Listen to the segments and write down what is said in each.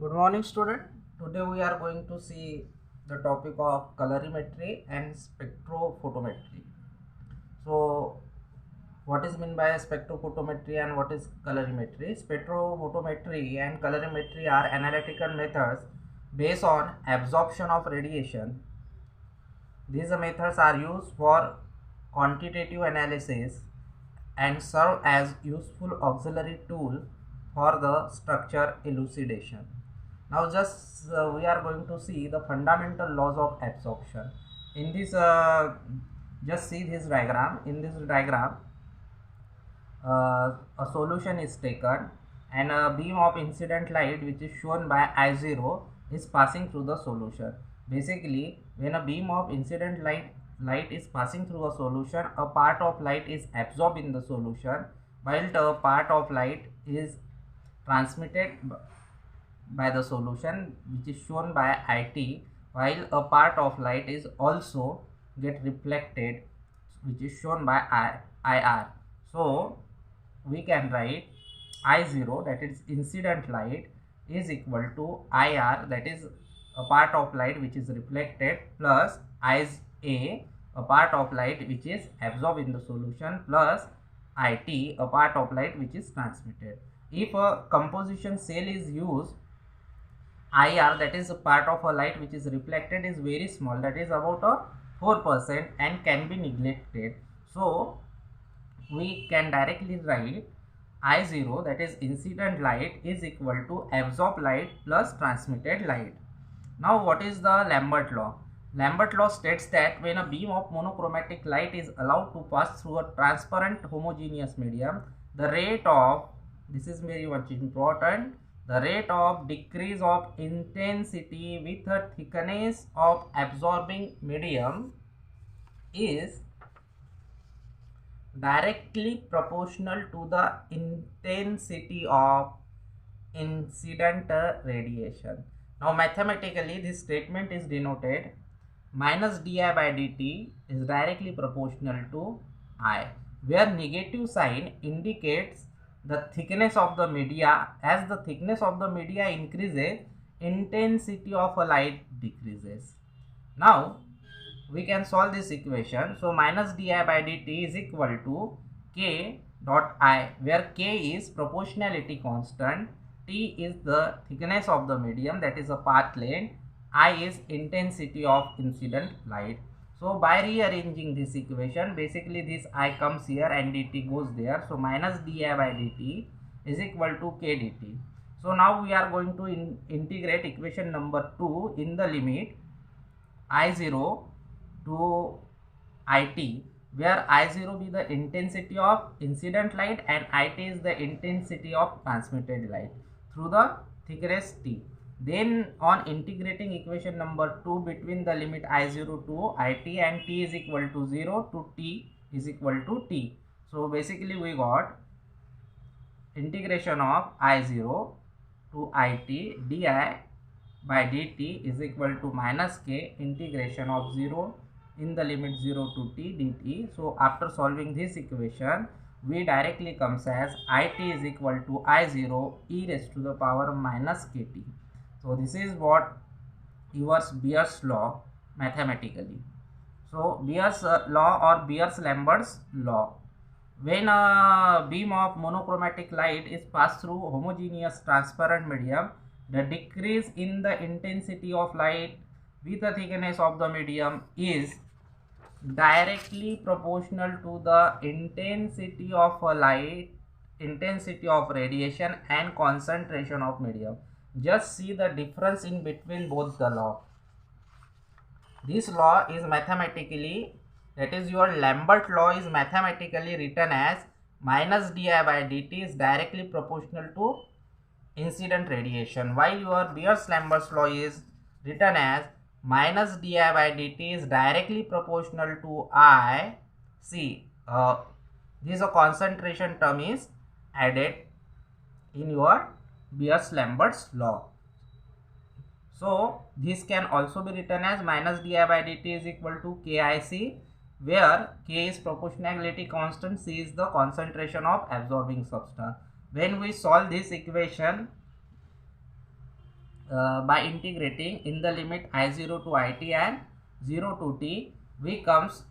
Good morning, student. Today we are going to see the topic of colorimetry and spectrophotometry. So, what is meant by spectrophotometry and what is colorimetry? Spectrophotometry and colorimetry are analytical methods based on absorption of radiation. These methods are used for quantitative analysis and serve as useful auxiliary tool for the structure elucidation. Now just we are going to see the fundamental laws of absorption. In this just see this diagram. In this diagram a solution is taken and a beam of incident light which is shown by I0 is passing through the solution. Basically, when a beam of incident light is passing through a solution, a part of light is absorbed in the solution while the part of light is transmitted by the solution which is shown by IT, while a part of light is also get reflected which is shown by IR. So we can write I0, that is incident light, is equal to IR, that is a part of light which is reflected, plus IA, a part of light which is absorbed in the solution, plus IT, a part of light which is transmitted. If a composition cell is used, IR, that is a part of a light which is reflected, is very small, that is about a 4% and can be neglected. So we can directly write I0, that is incident light, is equal to absorbed light plus transmitted light. Now what is the Lambert law? Lambert law states that when a beam of monochromatic light is allowed to pass through a transparent homogeneous medium, the rate of, this is very much important, the rate of decrease of intensity with a thickness of absorbing medium is directly proportional to the intensity of incident radiation. Now mathematically this statement is denoted minus di by dt is directly proportional to I, where negative sign indicates the thickness of the media. As the thickness of the media increases, intensity of a light decreases. Now we can solve this equation. So minus di by dt is equal to k dot I, where k is proportionality constant, t is the thickness of the medium, that is a path length, I is intensity of incident light. So by rearranging this equation, basically this I comes here and dt goes there. So minus di by dt is equal to k dt. So now we are going to integrate equation number 2 in the limit I0 to IT, where I0 be the intensity of incident light and IT is the intensity of transmitted light through the thickness T. Then on integrating equation number 2 between the limit I0 to IT and T is equal to 0 to T is equal to T. So basically we got integration of I0 to IT di by dt is equal to minus k integration of 0 in the limit 0 to t dt. So after solving this equation, we directly comes as it is equal to I0 e raised to the power minus kt. So this is what yours Beer's law mathematically. So Beer's law or Beer's-Lambert's law. When a beam of monochromatic light is passed through homogeneous transparent medium, the decrease in the intensity of light with the thickness of the medium is directly proportional to the intensity of a light, intensity of radiation and concentration of medium. Just see the difference in between both the law. This law is mathematically, that is your Lambert law is mathematically written as minus di by dt is directly proportional to incident radiation, while your Beer's-Lambert's law is written as minus di by dt is directly proportional to I. See, this concentration term is added in your Beer's-Lambert's law. So this can also be written as minus di by dt is equal to KIC, where K is proportionality constant, C is the concentration of absorbing substance. When we solve this equation, by integrating in the limit I0 to it and 0 to t, we comes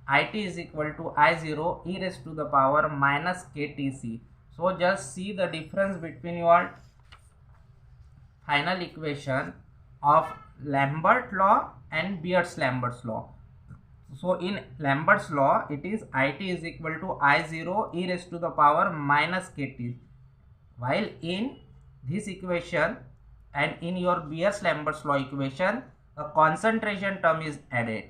it is equal to I0 e raised to the power minus ktc. So just see the difference between your final equation of Lambert law and Beers-Lambert's law. So in Lambert's law, it is it is equal to I0 e raised to the power minus kt, while in this equation and in your Beers-Lambert's law equation, a concentration term is added.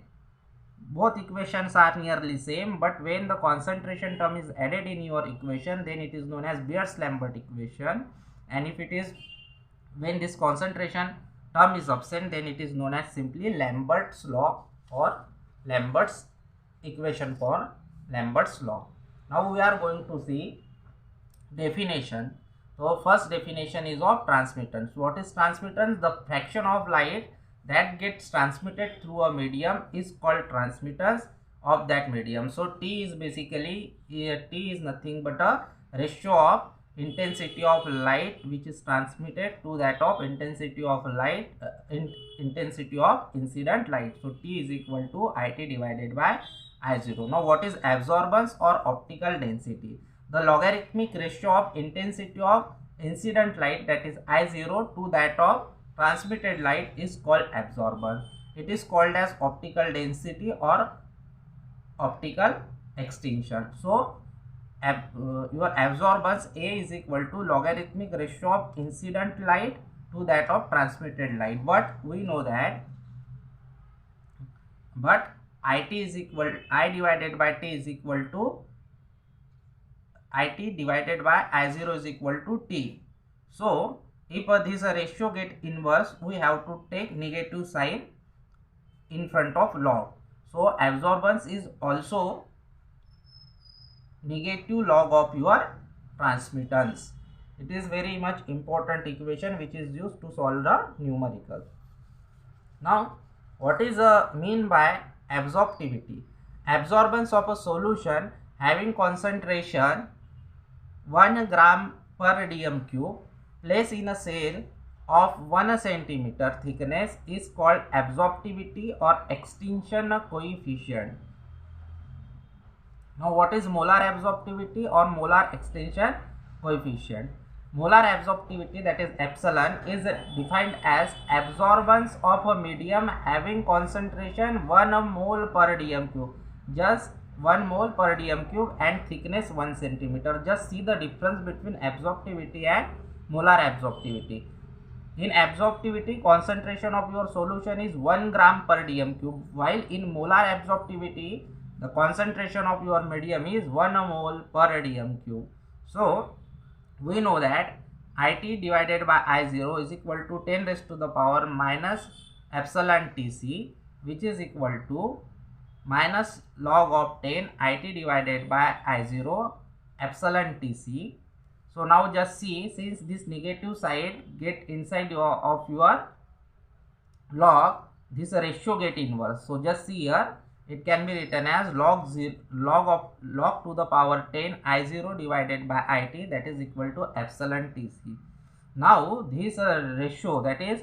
Both equations are nearly same, but when the concentration term is added in your equation, then it is known as Beers-Lambert equation, and if it is when this concentration term is absent, then it is known as simply Lambert's law or Lambert's equation for Lambert's law. Now we are going to see definition. So first definition is of transmittance. What is transmittance? The fraction of light that gets transmitted through a medium is called transmittance of that medium. So T is basically, T is nothing but a ratio of intensity of light which is transmitted to that of intensity of light, intensity of incident light. So T is equal to IT divided by I0. Now what is absorbance or optical density? The logarithmic ratio of intensity of incident light, that is I0, to that of transmitted light is called absorbance. It is called as optical density or optical extinction. So your absorbance A is equal to logarithmic ratio of incident light to that of transmitted light. But we know that, but IT is equal, I divided by T is equal to IT divided by I0 is equal to T. So if this ratio get inverse, we have to take negative sign in front of log. So absorbance is also negative log of your transmittance. It is very much important equation which is used to solve the numerical. Now what is mean by absorptivity? Absorbance of a solution having concentration 1 gram per dm cube placed in a cell of 1 centimeter thickness is called absorptivity or extinction coefficient. Now what is molar absorptivity or molar extinction coefficient? Molar absorptivity, that is epsilon, is defined as absorbance of a medium having concentration 1 mole per dm cube. Just 1 mole per dm cube and thickness 1 centimeter. Just see the difference between absorptivity and molar absorptivity. In absorptivity, concentration of your solution is 1 gram per dm cube, while in molar absorptivity, the concentration of your medium is 1 mole per dm cube. So we know that IT divided by I0 is equal to 10 raised to the power minus epsilon Tc, which is equal to minus log of 10 IT divided by I0 epsilon Tc. So now just see, since this negative side get inside of your log, this ratio get inverse. So just see here, it can be written as log to the power 10 I0 divided by IT, that is equal to epsilon Tc. Now this ratio, that is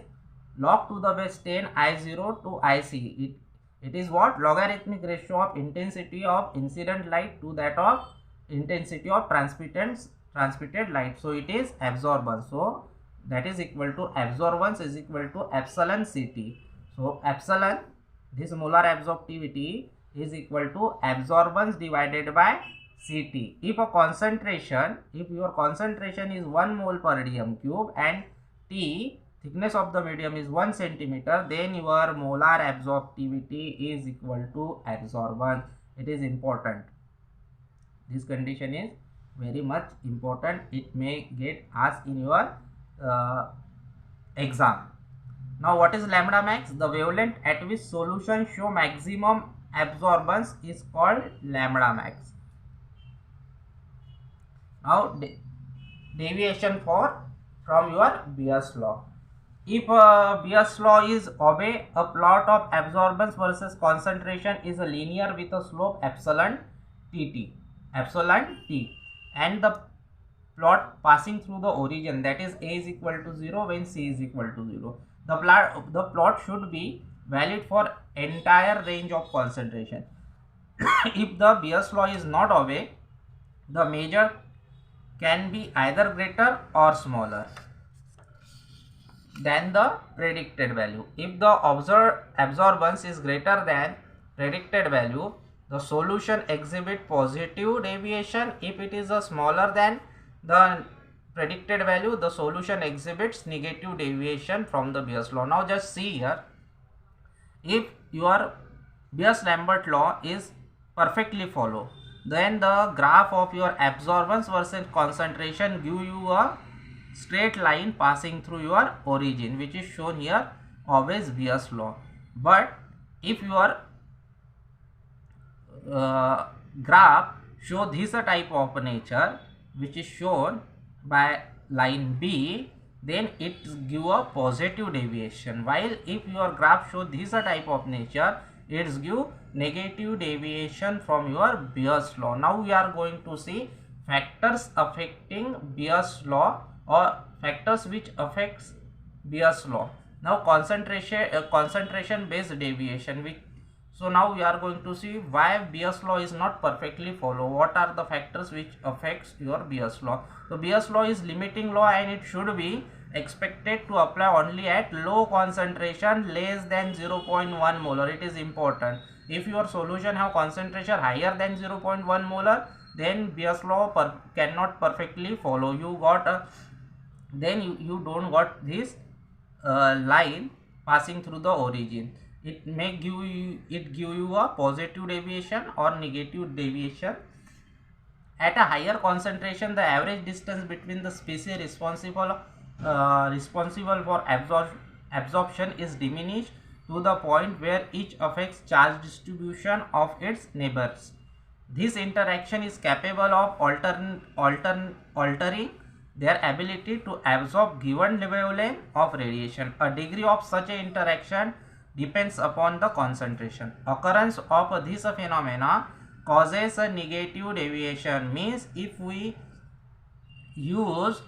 log to the base 10 I0 to IC, it is what? Logarithmic ratio of intensity of incident light to that of intensity of transmitted light. So it is absorbance. So that is equal to absorbance is equal to epsilon Ct. So epsilon, this molar absorptivity, is equal to absorbance divided by Ct. If your concentration is 1 mole per dm cube and T, thickness of the medium, is 1 centimeter, then your molar absorptivity is equal to absorbance. It is important. This condition is very much important. It may get asked in your exam. Now what is lambda max? The wavelength at which solution show maximum absorbance is called lambda max. Now deviation from your Beer's law. If Beer's law is obey, a plot of absorbance versus concentration is a linear with a slope epsilon t, and the plot passing through the origin, that is A is equal to 0 when C is equal to 0. The plot should be valid for entire range of concentration. If the Beer's law is not obeyed, the measure can be either greater or smaller than the predicted value. If the absorbance is greater than predicted value, the solution exhibit positive deviation. If it is smaller than the predicted value, the solution exhibits negative deviation from the Beer's law. Now just see here, if your Beer's-Lambert law is perfectly followed, then the graph of your absorbance versus concentration give you a straight line passing through your origin, which is shown here, obeys Beer's law. But if your graph show this type of nature, which is shown by line B, then it give a positive deviation, while if your graph show this type of nature, it give negative deviation from your Beer's law. Now we are going to see factors affecting Beer's law, or factors which affects Beer's law. Now concentration based deviation, which, so now we are going to see why Beer's law is not perfectly followed. What are the factors which affects your Beer's law? So Beer's law is limiting law, and it should be expected to apply only at low concentration less than 0.1 molar. It is important. If your solution have concentration higher than 0.1 molar, then Beer's law cannot perfectly follow. You got then you don't got this line passing through the origin. It may give you a positive deviation or negative deviation. At a higher concentration, the average distance between the species responsible for absorption is diminished to the point where each affects charge distribution of its neighbors. This interaction is capable of altering their ability to absorb given wavelength of radiation. A degree of such an interaction depends upon the concentration. Occurrence of this phenomena causes a negative deviation. Means if we use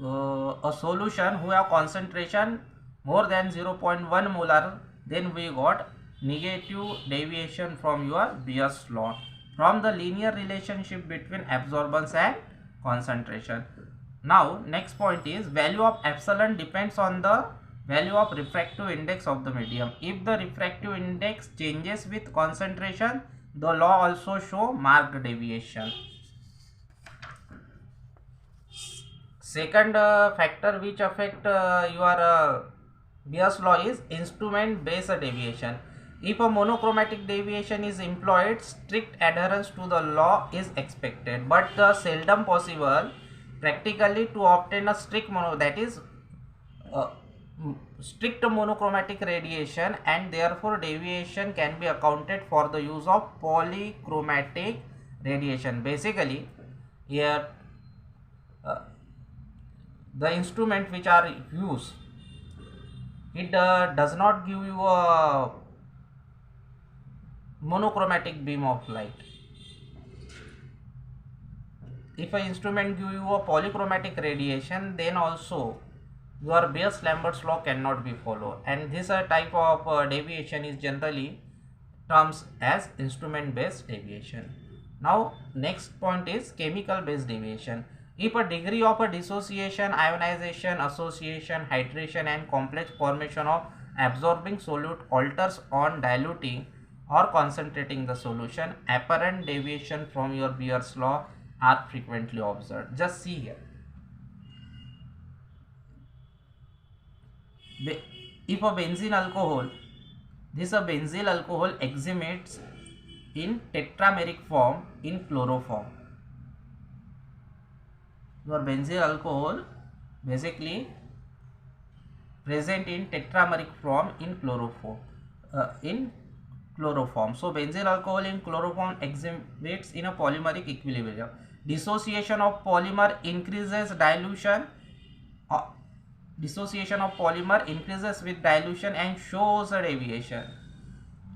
a solution who have concentration more than 0.1 molar, then we got negative deviation from your Beer's law, from the linear relationship between absorbance and concentration. Now next point is value of epsilon depends on the value of refractive index of the medium. If the refractive index changes with concentration, the law also show marked deviation. Second factor which affect your Beer's law is instrument based deviation. If a monochromatic deviation is employed, strict adherence to the law is expected, but seldom possible practically to obtain a strict strict monochromatic radiation, and therefore deviation can be accounted for the use of polychromatic radiation. Basically here the instrument which are used, it does not give you a monochromatic beam of light. If an instrument give you a polychromatic radiation, then also your Beer's-Lambert's law cannot be followed, and this type of deviation is generally terms as instrument based deviation. Now next point is chemical based deviation. If a degree of a dissociation, ionization, association, hydration and complex formation of absorbing solute alters on diluting or concentrating the solution, apparent deviation from your Beer's law are frequently observed. Just see here. If a benzene alcohol, this a benzyl alcohol exhibits in tetrameric form in chloroform. Your benzyl alcohol basically present in tetrameric form in chloroform. So benzyl alcohol in chloroform exhibits in a polymeric equilibrium. Dissociation of polymer increases dilution. Dissociation of polymer increases with dilution and shows a deviation.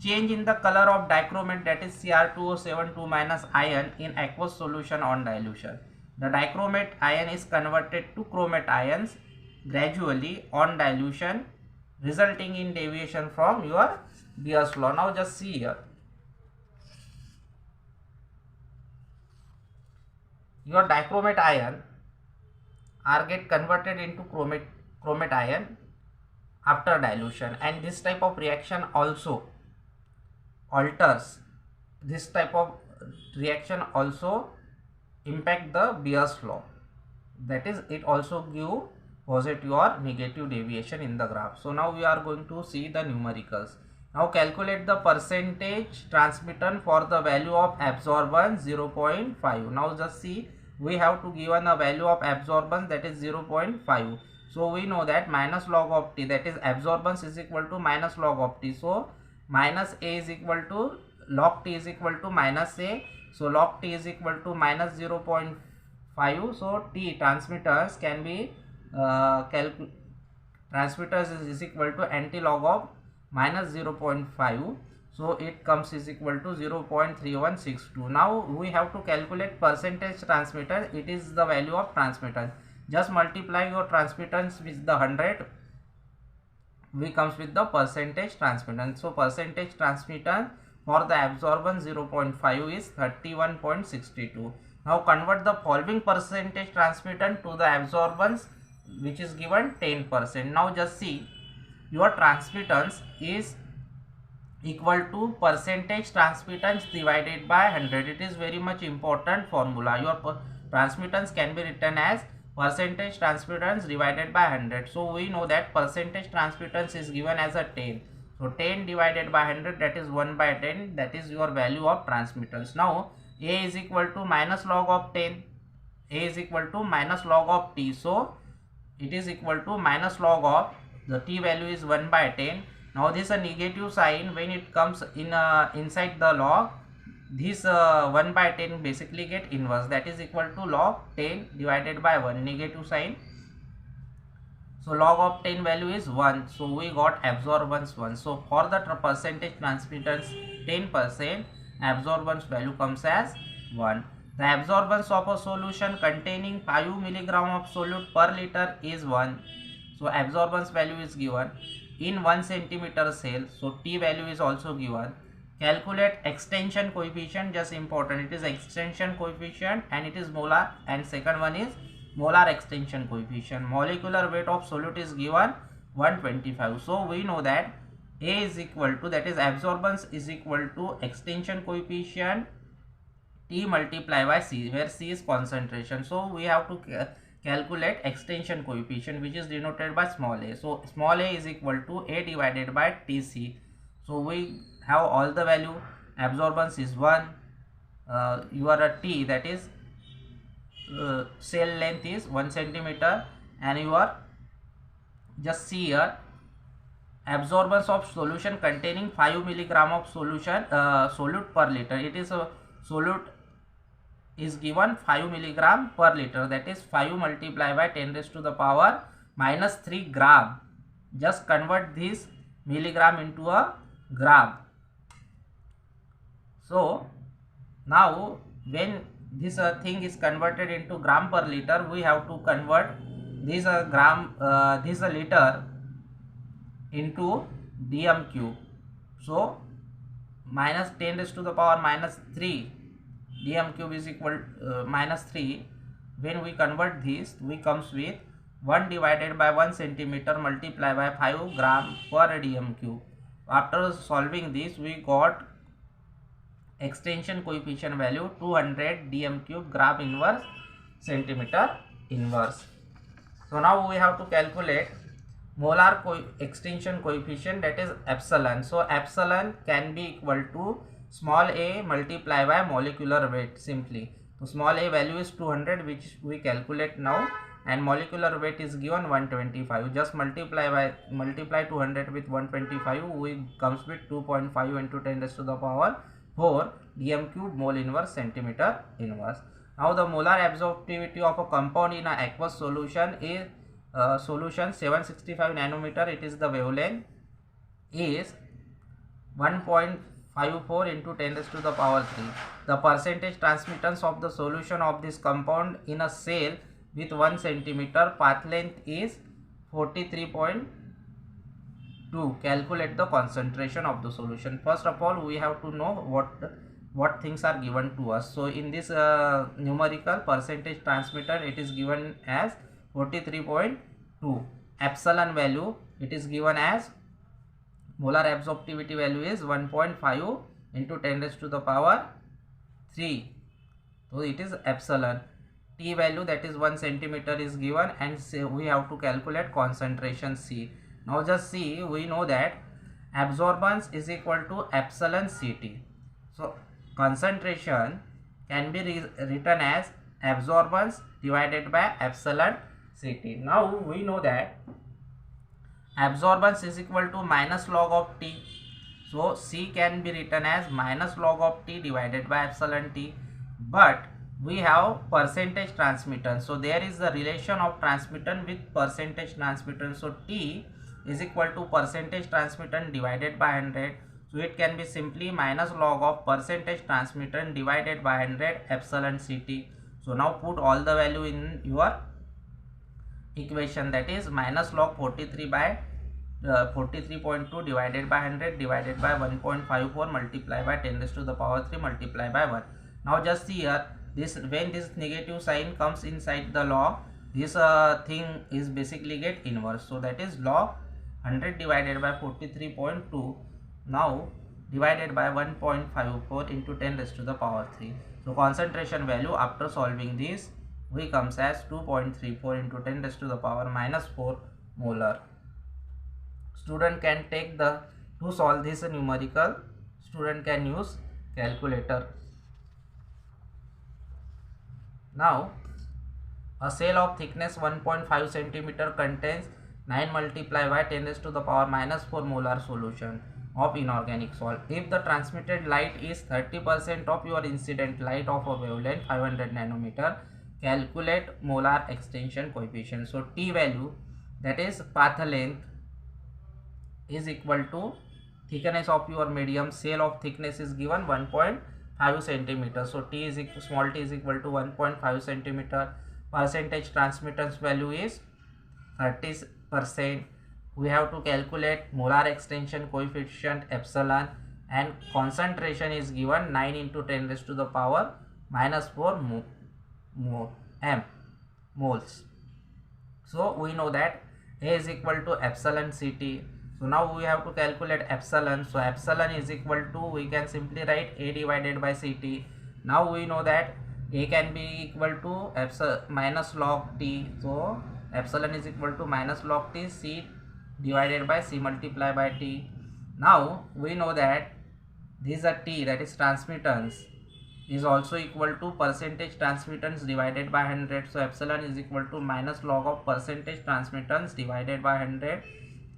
Change in the color of dichromate, that is Cr2O72- ion in aqueous solution on dilution. The dichromate ion is converted to chromate ions gradually on dilution, resulting in deviation from your Beer's law. Now just see here. Your dichromate ion are get converted into chromate ion after dilution, and this type of reaction also alters. This type of reaction also impact the Beer's law. That is, it also give positive or negative deviation in the graph. So now we are going to see the numericals. Now calculate the percentage transmittance for the value of absorbance 0.5. Now just see, we have to given a value of absorbance, that is 0.5. So we know that minus log of t, that is absorbance, is equal to minus log of t. So minus a is equal to log t is equal to minus a. So log t is equal to minus 0.5. So t transmitters can be transmitters is equal to anti-log of minus 0.5. So it comes is equal to 0.3162. Now we have to calculate percentage transmitter. It is the value of transmittance. Just multiply your transmittance with the 100. We comes with the percentage transmittance. So percentage transmittance for the absorbance 0.5 is 31.62. Now convert the following percentage transmittance to the absorbance, which is given 10%. Now just see, your transmittance is equal to percentage transmittance divided by 100. It is very much important formula. Your transmittance can be written as percentage transmittance divided by 100. So we know that percentage transmittance is given as a 10. So 10 divided by 100, that is 1 by 10. That is your value of transmittance. Now A is equal to minus log of 10. A is equal to minus log of t. So it is equal to minus log of, the t value is 1 by 10. Now this is a negative sign. When it comes in inside the log, this 1 by 10 basically get inverse, that is equal to log 10 divided by 1, negative sign. So log of 10 value is 1. So we got absorbance 1. So for the percentage transmittance 10%, absorbance value comes as 1. The absorbance of a solution containing 5 mg of solute per liter is 1. So absorbance value is given in 1 centimeter cell. So t value is also given. Calculate extension coefficient, just important, it is extension coefficient and it is molar, and second one is molar extension coefficient. Molecular weight of solute is given 125. So we know that A is equal to, that is absorbance is equal to extension coefficient T multiplied by C, where C is concentration. So we have to calculate extension coefficient, which is denoted by small a. So small a is equal to A divided by TC. So we have all the value. Absorbance is 1. Your T, that is cell length is 1 centimeter, and your, just see here, absorbance of solution containing 5 mg of solution solute per liter. It is a solute is given 5 mg per liter, that is 5 multiplied by 10 raised to the power minus 3 gram. Just convert this milligram into a gram. So now when this thing is converted into gram per liter, we have to convert this this liter into dm cube. So minus 10 raised to the power minus 3 dm cube is equal minus 3. When we convert this, we comes with 1 divided by 1 centimeter multiplied by 5 gram per dm cube. After solving this, we got extension coefficient value 200 dm cube gram inverse centimeter inverse. So now we have to calculate molar extension coefficient, that is epsilon. So epsilon can be equal to small a multiplied by molecular weight simply. So small a value is 200, which we calculate now, and molecular weight is given 125. Just multiply 200 with 125, we comes with 2.5 into 10 raised to the power 4 dm cube mole inverse centimeter inverse. Now the molar absorptivity of a compound in an aqueous solution is solution 765 nanometer, it is the wavelength, is 1.5 54 into 10 raised to the power 3. The percentage transmittance of the solution of this compound in a cell with 1 centimeter path length is 43.2. Calculate the concentration of the solution. First of all, we have to know what things are given to us. So in this numerical percentage transmitter, it is given as 43.2. Epsilon value, it is given as molar absorptivity value is 1.5 into 10 raised to the power 3. So it is epsilon. T value, that is 1 centimeter, is given, and we have to calculate concentration C. Now just see, we know that absorbance is equal to epsilon Ct. So concentration can be written as absorbance divided by epsilon Ct. Now we know that absorbance is equal to minus log of T. So C can be written as minus log of T divided by epsilon T. But we have percentage transmittance. So there is the relation of transmittance with percentage transmittance. So T is equal to percentage transmittance divided by 100. So it can be simply minus log of percentage transmittance divided by 100 epsilon Ct. So now put all the value in your equation, that is minus log 43 by 43.2 divided by 100 divided by 1.54 multiplied by 10 raised to the power 3 multiplied by 1. Now just see here, this when this negative sign comes inside the log, this thing is basically get inverse. So that is log 100 divided by 43.2 now divided by 1.54 into 10 raised to the power 3. So concentration value after solving this, we comes as 2.34 into 10 raised to the power minus 4 molar. Student can take to solve this numerical, student can use calculator. Now a cell of thickness 1.5 centimeter contains 9 multiplied by 10 raised to the power minus 4 molar solution of inorganic salt. If the transmitted light is 30% of your incident light of a wavelength 500 nanometer, calculate molar extension coefficient. So T value, that is path length, is equal to thickness of your medium. Cell of thickness is given 1.5 centimeter. So T is small t is equal to 1.5 centimeter. Percentage transmittance value is 30%. We have to calculate molar extension coefficient epsilon, and concentration is given 9 into 10 raised to the power minus 4 moles. So we know that A is equal to epsilon Ct. So now we have to calculate epsilon. So epsilon is equal to, we can simply write A divided by Ct. Now we know that A can be equal to minus log T. So epsilon is equal to minus log T, C divided by C multiplied by T. Now we know that this is a T, that is transmittance, is also equal to percentage transmittance divided by 100. So epsilon is equal to minus log of percentage transmittance divided by 100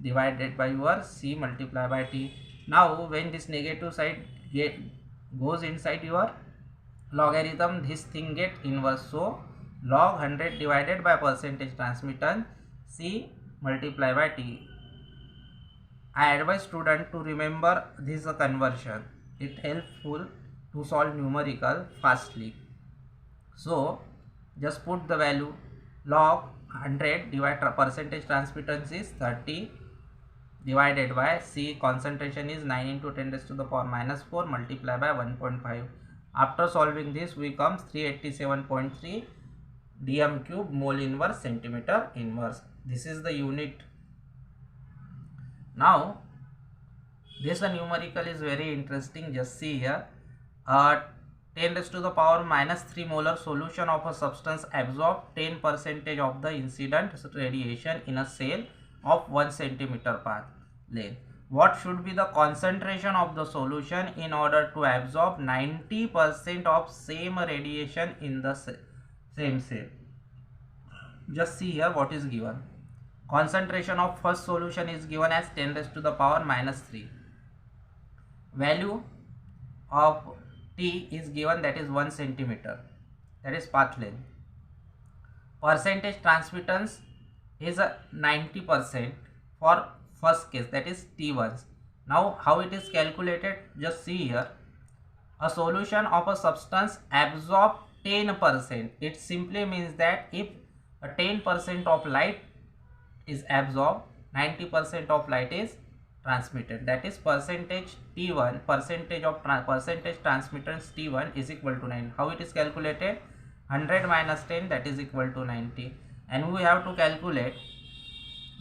divided by your C multiplied by T. Now when this negative side goes inside your logarithm, this thing get inverse. So log 100 divided by percentage transmittance C multiplied by T. I advise student to remember this conversion. It helpful to solve numerical fastly. So just put the value log 100 divided percentage transmittance is 30 divided by C concentration is 9 into 10 raised to the power minus 4 multiplied by 1.5. After solving this, we comes 387.3 dm cube mole inverse centimeter inverse. This is the unit. Now this numerical is very interesting. Just see here, 10 raised to the power minus 3 molar solution of a substance absorb 10% of the incident radiation in a cell of 1 centimeter path length. What should be the concentration of the solution in order to absorb 90% of same radiation in the same cell? Just see here what is given. Concentration of first solution is given as 10 raised to the power minus 3. Value of T is given, that is 1 centimeter, that is path length. Percentage transmittance is 90% for first case, that is T1. Now how it is calculated, just see here. A solution of a substance absorb 10%. It simply means that if a 10% of light is absorbed, 90% of light is transmitted. That is percentage T1, percentage transmittance T1 is equal to 9. How it is calculated? 100 minus 10, that is equal to 90. And we have to calculate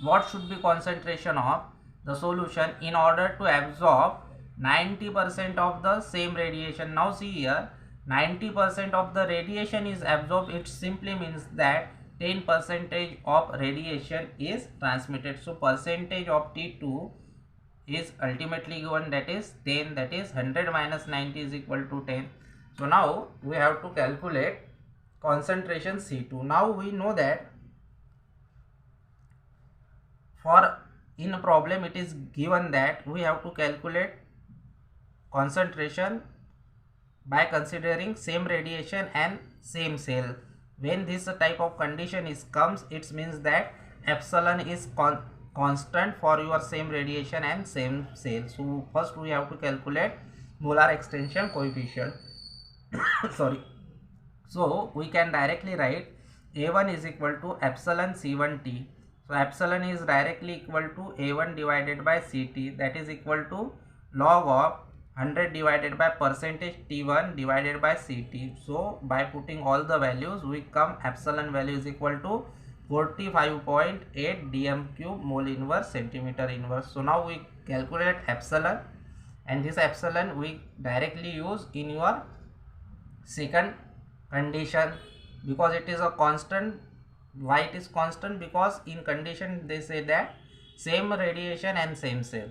what should be concentration of the solution in order to absorb 90% of the same radiation. Now see here, 90% of the radiation is absorbed. It simply means that 10% of radiation is transmitted. So percentage of T2 is ultimately given, that is 10, that is 100 minus 90 is equal to 10. So now we have to calculate concentration C2. Now we know that for in a problem it is given that we have to calculate concentration by considering same radiation and same cell. When this type of condition is comes, it means that epsilon is constant for your same radiation and same cell. So first we have to calculate molar extension coefficient. Sorry. So we can directly write A1 is equal to epsilon C1T. So epsilon is directly equal to A1 divided by Ct, that is equal to log of 100 divided by percentage T1 divided by Ct. So by putting all the values, we come epsilon value is equal to 45.8 dm cube mole inverse centimeter inverse. So now we calculate epsilon, and this epsilon we directly use in your second condition because it is a constant. Why it is constant? Because in condition they say that same radiation and same cell.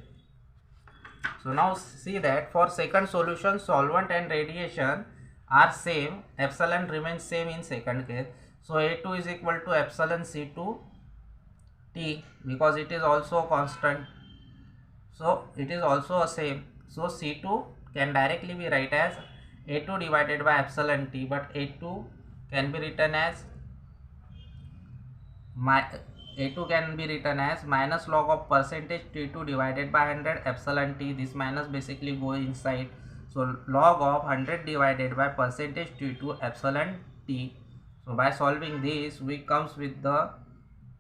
So now see that for second solution, solvent and radiation are same, epsilon remains same in second case. So A2 is equal to epsilon C2 T because it is also constant. So it is also a same. So C2 can directly be write as A2 divided by epsilon T, but A2 can be written as A2 can be written as minus log of percentage T2 divided by 100 epsilon T. This minus basically go inside. So log of 100 divided by percentage T2 epsilon T. So by solving this, we comes with the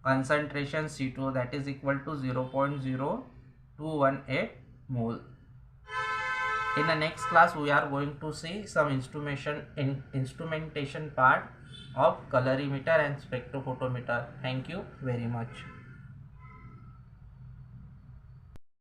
concentration C2, that is equal to 0.0218 mole. In the next class, we are going to see some instrumentation part of colorimeter and spectrophotometer. Thank you very much.